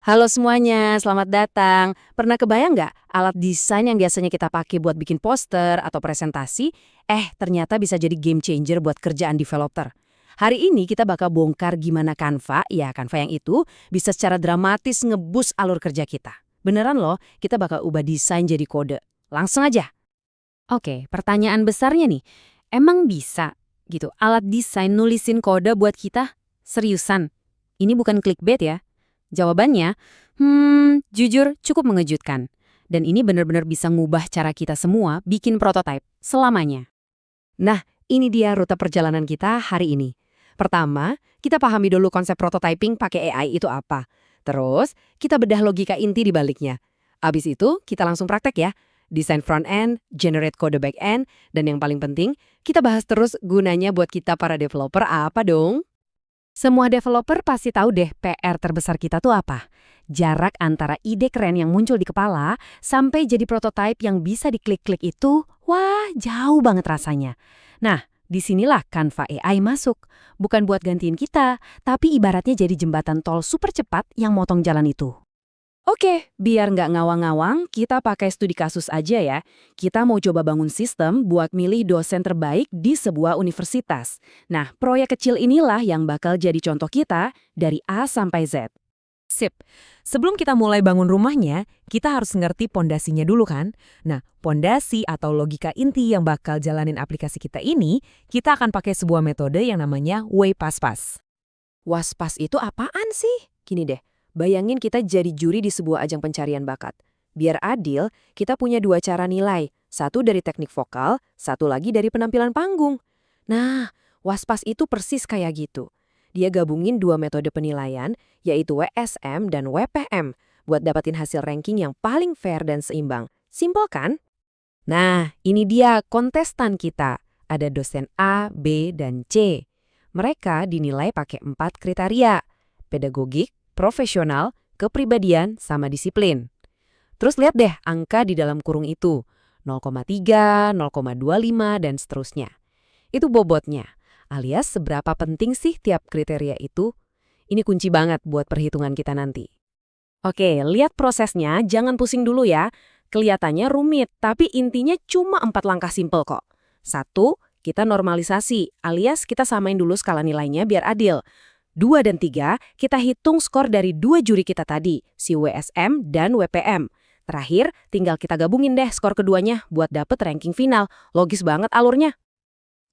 Halo semuanya, selamat datang. Pernah kebayang nggak alat desain yang biasanya kita pakai buat bikin poster atau presentasi, ternyata bisa jadi game changer buat kerjaan developer. Hari ini kita bakal bongkar gimana Canva yang itu bisa secara dramatis ngebus alur kerja kita. Beneran loh, kita bakal ubah desain jadi kode. Langsung aja. Oke, pertanyaan besarnya nih, emang bisa gitu alat desain nulisin kode buat kita? Seriusan? Ini bukan clickbait ya? Jawabannya, jujur cukup mengejutkan. Dan ini benar-benar bisa ngubah cara kita semua bikin prototipe selamanya. Nah, ini dia rute perjalanan kita hari ini. Pertama, kita pahami dulu konsep prototyping pakai AI itu apa. Terus, kita bedah logika inti di baliknya. Abis itu, kita langsung praktek ya. Desain front-end, generate kode back-end, dan yang paling penting, kita bahas terus gunanya buat kita para developer apa dong? Semua developer pasti tahu deh PR terbesar kita tuh apa. Jarak antara ide keren yang muncul di kepala sampai jadi prototipe yang bisa diklik-klik itu, wah jauh banget rasanya. Nah, disinilah Canva AI masuk. Bukan buat gantiin kita, tapi ibaratnya jadi jembatan tol super cepat yang motong jalan itu. Oke, biar nggak ngawang-ngawang, kita pakai studi kasus aja ya. Kita mau coba bangun sistem buat milih dosen terbaik di sebuah universitas. Nah, proyek kecil inilah yang bakal jadi contoh kita dari A sampai Z. Sip. Sebelum kita mulai bangun rumahnya, kita harus ngerti pondasinya dulu kan? Nah, pondasi atau logika inti yang bakal jalanin aplikasi kita ini, kita akan pakai sebuah metode yang namanya WASPAS. WASPAS itu apaan sih? Gini deh, bayangin kita jadi juri di sebuah ajang pencarian bakat. Biar adil, kita punya dua cara nilai. Satu dari teknik vokal, satu lagi dari penampilan panggung. Nah, WASPAS itu persis kayak gitu. Dia gabungin dua metode penilaian, yaitu WSM dan WPM, buat dapatin hasil ranking yang paling fair dan seimbang. Simpel kan? Nah, ini dia kontestan kita. Ada dosen A, B, dan C. Mereka dinilai pakai 4 kriteria. Pedagogik, profesional, kepribadian, sama disiplin. Terus lihat deh angka di dalam kurung itu. 0,3, 0,25, dan seterusnya. Itu bobotnya. Alias seberapa penting sih tiap kriteria itu? Ini kunci banget buat perhitungan kita nanti. Oke, lihat prosesnya, jangan pusing dulu ya. Kelihatannya rumit, tapi intinya cuma 4 langkah simpel kok. 1, kita normalisasi, alias kita samain dulu skala nilainya biar adil. 2 dan 3, kita hitung skor dari dua juri kita tadi, si WSM dan WPM. Terakhir, tinggal kita gabungin deh skor keduanya buat dapet ranking final. Logis banget alurnya.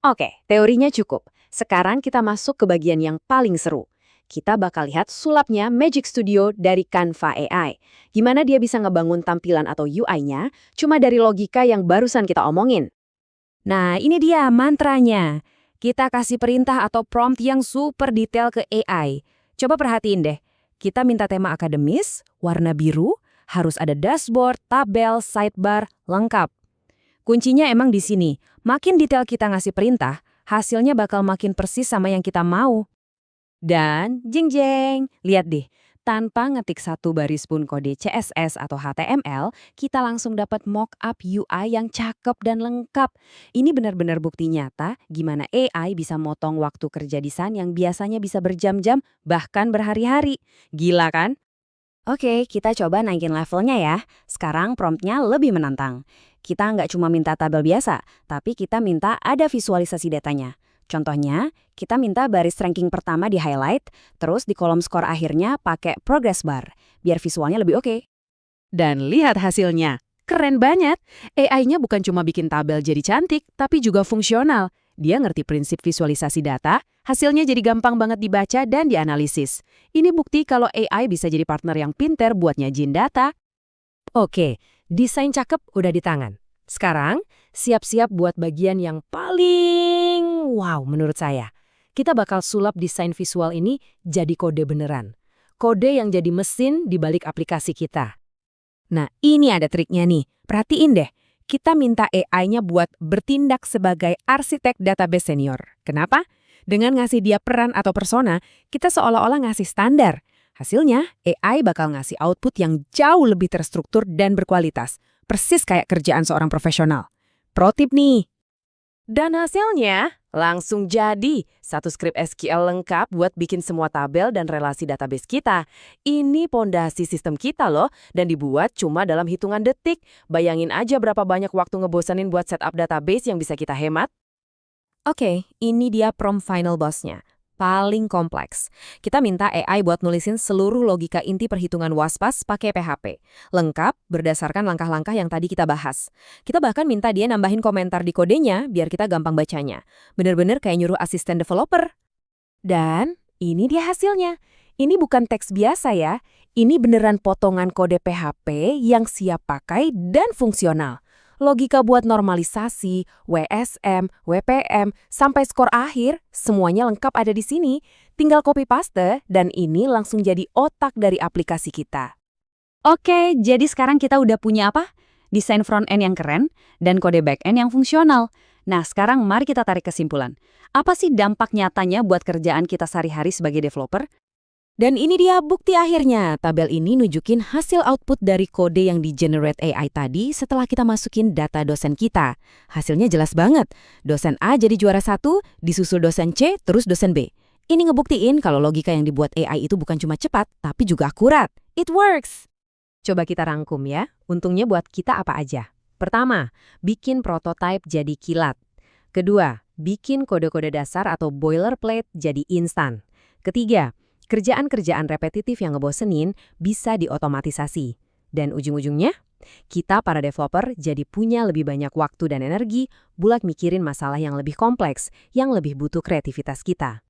Oke, teorinya cukup. Sekarang kita masuk ke bagian yang paling seru. Kita bakal lihat sulapnya Magic Studio dari Canva AI. Gimana dia bisa ngebangun tampilan atau UI-nya cuma dari logika yang barusan kita omongin. Nah, ini dia mantranya. Kita kasih perintah atau prompt yang super detail ke AI. Coba perhatiin deh. Kita minta tema akademis, warna biru, harus ada dashboard, tabel, sidebar, lengkap. Kuncinya emang di sini. Makin detail kita ngasih perintah, hasilnya bakal makin persis sama yang kita mau. Dan jeng-jeng, lihat deh. Tanpa ngetik satu baris pun kode CSS atau HTML, kita langsung dapat mock-up UI yang cakep dan lengkap. Ini benar-benar bukti nyata gimana AI bisa motong waktu kerja desain yang biasanya bisa berjam-jam, bahkan berhari-hari. Gila kan? Oke, kita coba naikin levelnya ya. Sekarang promptnya lebih menantang. Kita nggak cuma minta tabel biasa, tapi kita minta ada visualisasi datanya. Contohnya, kita minta baris ranking pertama di highlight, terus di kolom skor akhirnya pakai progress bar, biar visualnya lebih oke. Dan lihat hasilnya. Keren banget. AI-nya bukan cuma bikin tabel jadi cantik, tapi juga fungsional. Dia ngerti prinsip visualisasi data, hasilnya jadi gampang banget dibaca dan dianalisis. Ini bukti kalau AI bisa jadi partner yang pinter buat nyajin data. Oke, desain cakep udah di tangan. Sekarang, siap-siap buat bagian yang paling wow menurut saya. Kita bakal sulap desain visual ini jadi kode beneran. Kode yang jadi mesin di balik aplikasi kita. Nah, ini ada triknya nih. Perhatiin deh. Kita minta AI-nya buat bertindak sebagai arsitek database senior. Kenapa? Dengan ngasih dia peran atau persona, kita seolah-olah ngasih standar. Hasilnya, AI bakal ngasih output yang jauh lebih terstruktur dan berkualitas. Persis kayak kerjaan seorang profesional. Pro tip nih. Dan hasilnya langsung jadi satu skrip SQL lengkap buat bikin semua tabel dan relasi database kita. Ini pondasi sistem kita loh, dan dibuat cuma dalam hitungan detik. Bayangin aja berapa banyak waktu ngebosenin buat setup database yang bisa kita hemat. Oke, ini dia prompt final boss-nya. Paling kompleks. Kita minta AI buat nulisin seluruh logika inti perhitungan waspas pakai PHP. Lengkap, berdasarkan langkah-langkah yang tadi kita bahas. Kita bahkan minta dia nambahin komentar di kodenya biar kita gampang bacanya. Bener-bener kayak nyuruh asisten developer. Dan ini dia hasilnya. Ini bukan teks biasa ya. Ini beneran potongan kode PHP yang siap pakai dan fungsional. Logika buat normalisasi, WSM, WPM, sampai skor akhir, semuanya lengkap ada di sini. Tinggal copy-paste, dan ini langsung jadi otak dari aplikasi kita. Oke, jadi sekarang kita udah punya apa? Desain front-end yang keren dan kode back-end yang fungsional. Nah, sekarang mari kita tarik kesimpulan. Apa sih dampak nyatanya buat kerjaan kita sehari-hari sebagai developer? Dan ini dia bukti akhirnya. Tabel ini nunjukin hasil output dari kode yang di-generate AI tadi setelah kita masukin data dosen kita. Hasilnya jelas banget. Dosen A jadi juara 1, disusul dosen C, terus dosen B. Ini ngebuktiin kalau logika yang dibuat AI itu bukan cuma cepat, tapi juga akurat. It works! Coba kita rangkum ya. Untungnya buat kita apa aja? Pertama, bikin prototype jadi kilat. Kedua, bikin kode-kode dasar atau boilerplate jadi instan. Ketiga, kerjaan-kerjaan repetitif yang ngebosenin bisa diotomatisasi. Dan ujung-ujungnya, kita para developer jadi punya lebih banyak waktu dan energi buat mikirin masalah yang lebih kompleks, yang lebih butuh kreativitas kita.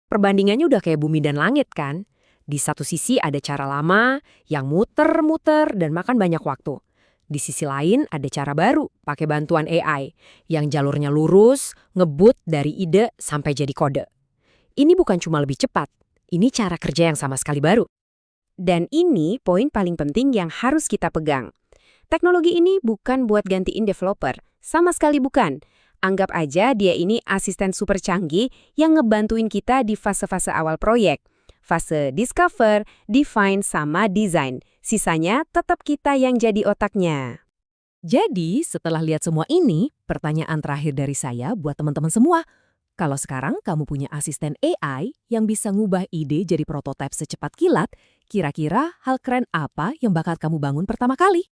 Perbandingannya udah kayak bumi dan langit kan? Di satu sisi ada cara lama, yang muter-muter dan makan banyak waktu. Di sisi lain ada cara baru, pakai bantuan AI, yang jalurnya lurus, ngebut dari ide sampai jadi kode. Ini bukan cuma lebih cepat, ini cara kerja yang sama sekali baru. Dan ini poin paling penting yang harus kita pegang. Teknologi ini bukan buat gantiin developer, sama sekali bukan. Anggap aja dia ini asisten super canggih yang ngebantuin kita di fase-fase awal proyek. Fase discover, define, sama design. Sisanya tetap kita yang jadi otaknya. Jadi, setelah lihat semua ini, pertanyaan terakhir dari saya buat teman-teman semua. Kalau sekarang kamu punya asisten AI yang bisa ngubah ide jadi prototipe secepat kilat, kira-kira hal keren apa yang bakal kamu bangun pertama kali?